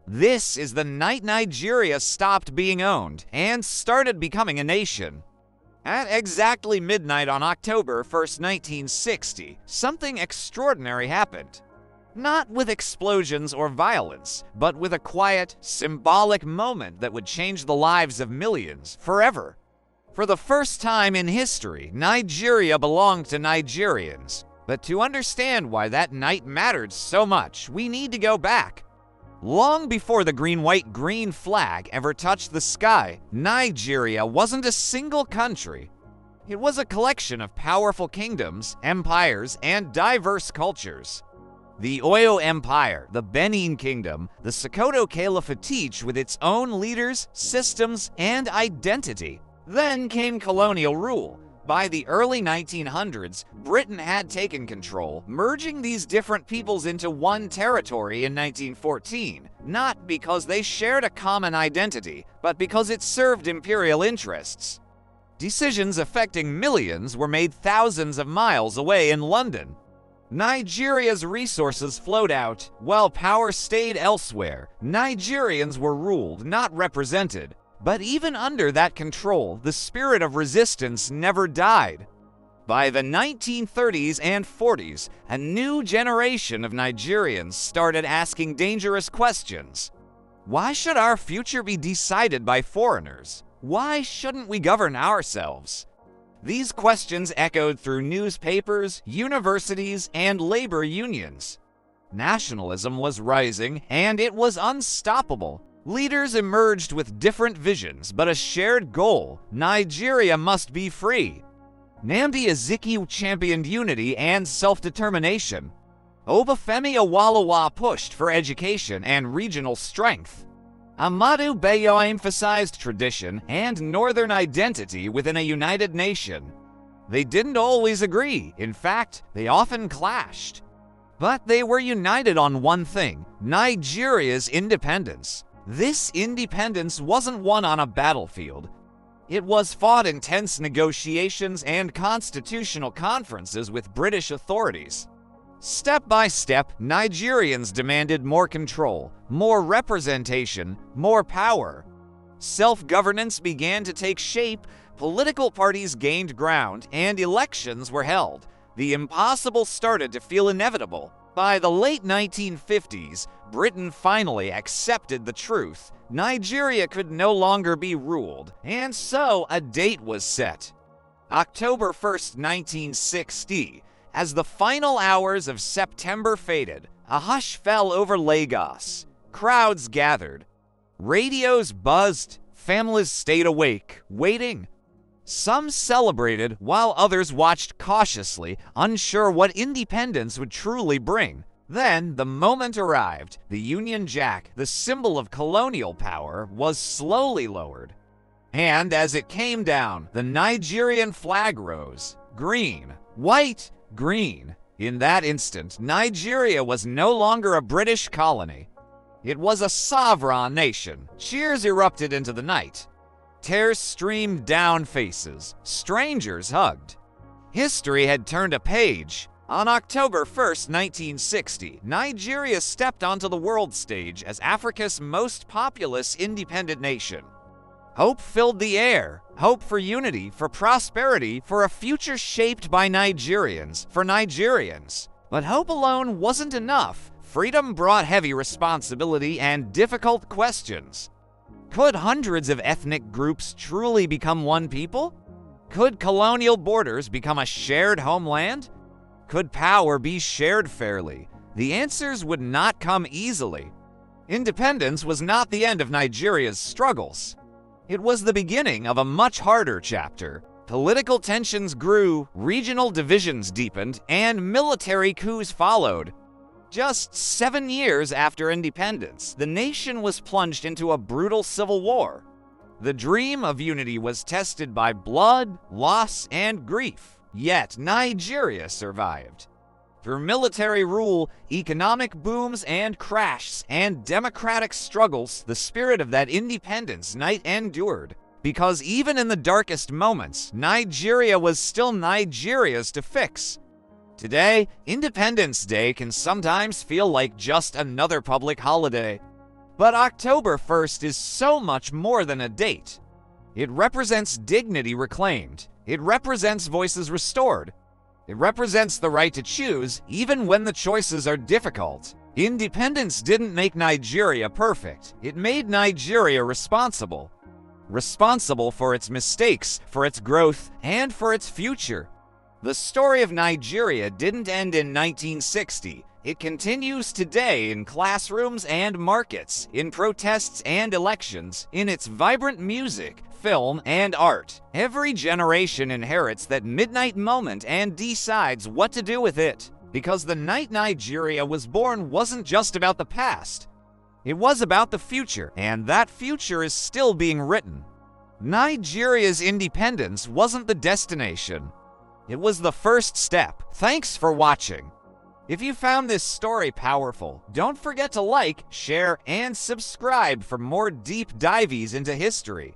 This is the night Nigeria stopped being owned and started becoming a nation. At exactly midnight on October 1st, 1960, something extraordinary happened. Not with explosions or violence, but with a quiet, symbolic moment that would change the lives of millions forever. For the first time in history, Nigeria belonged to Nigerians. But to understand why that night mattered so much, we need to go back. Long before the green-white-green flag ever touched the sky, Nigeria wasn't a single country. It was a collection of powerful kingdoms, empires, and diverse cultures. The Oyo Empire, the Benin Kingdom, the Sokoto Caliphate, each with its own leaders, systems, and identity. Then came colonial rule. By the early 1900s, Britain had taken control, merging these different peoples into one territory in 1914, not because they shared a common identity, but because it served imperial interests. Decisions affecting millions were made thousands of miles away in London. Nigeria's resources flowed out, while power stayed elsewhere. Nigerians were ruled, not represented. But even under that control, the spirit of resistance never died. By the 1930s and 40s, a new generation of Nigerians started asking dangerous questions. Why should our future be decided by foreigners? Why shouldn't we govern ourselves? These questions echoed through newspapers, universities, and labor unions. Nationalism was rising, and it was unstoppable. Leaders emerged with different visions, but a shared goal: Nigeria must be free. Nnamdi Azikiwe championed unity and self-determination. Obafemi Awolowo pushed for education and regional strength. Ahmadu Bello emphasized tradition and northern identity within a united nation. They didn't always agree. In fact, they often clashed. But they were united on one thing: Nigeria's independence. This independence wasn't won on a battlefield. It was fought in tense negotiations and constitutional conferences with British authorities. Step by step, Nigerians demanded more control, more representation, more power. Self-governance began to take shape, political parties gained ground, and elections were held. The impossible started to feel inevitable. By the late 1950s, Britain finally accepted the truth. Nigeria could no longer be ruled, and so a date was set. October 1st, 1960. As the final hours of September faded, a hush fell over Lagos. Crowds gathered. Radios buzzed. Families stayed awake, waiting. Some celebrated, while others watched cautiously, unsure what independence would truly bring. Then, the moment arrived. The Union Jack, the symbol of colonial power, was slowly lowered. And as it came down, the Nigerian flag rose. Green, white, green. In that instant, Nigeria was no longer a British colony. It was a sovereign nation. Cheers erupted into the night. Tears streamed down faces. Strangers hugged. History had turned a page. On October 1st, 1960, Nigeria stepped onto the world stage as Africa's most populous independent nation. Hope filled the air. Hope for unity, for prosperity, for a future shaped by Nigerians, for Nigerians. But hope alone wasn't enough. Freedom brought heavy responsibility and difficult questions. Could hundreds of ethnic groups truly become one people? Could colonial borders become a shared homeland? Could power be shared fairly? The answers would not come easily. Independence was not the end of Nigeria's struggles. It was the beginning of a much harder chapter. Political tensions grew, regional divisions deepened, and military coups followed. Just 7 years after independence, the nation was plunged into a brutal civil war. The dream of unity was tested by blood, loss, and grief. Yet Nigeria survived. Through military rule, economic booms and crashes, and democratic struggles, the spirit of that independence night endured. Because even in the darkest moments, Nigeria was still Nigeria's to fix. Today, Independence Day can sometimes feel like just another public holiday. But October 1st is so much more than a date. It represents dignity reclaimed. It represents voices restored. It represents the right to choose, even when the choices are difficult. Independence didn't make Nigeria perfect. It made Nigeria responsible. Responsible for its mistakes, for its growth, and for its future. The story of Nigeria didn't end in 1960. It continues today in classrooms and markets, in protests and elections, in its vibrant music, film, and art. Every generation inherits that midnight moment and decides what to do with it. Because the night Nigeria was born wasn't just about the past. It was about the future, and that future is still being written. Nigeria's independence wasn't the destination. It was the first step. Thanks for watching. If you found this story powerful, don't forget to like, share, and subscribe for more deep dives into history.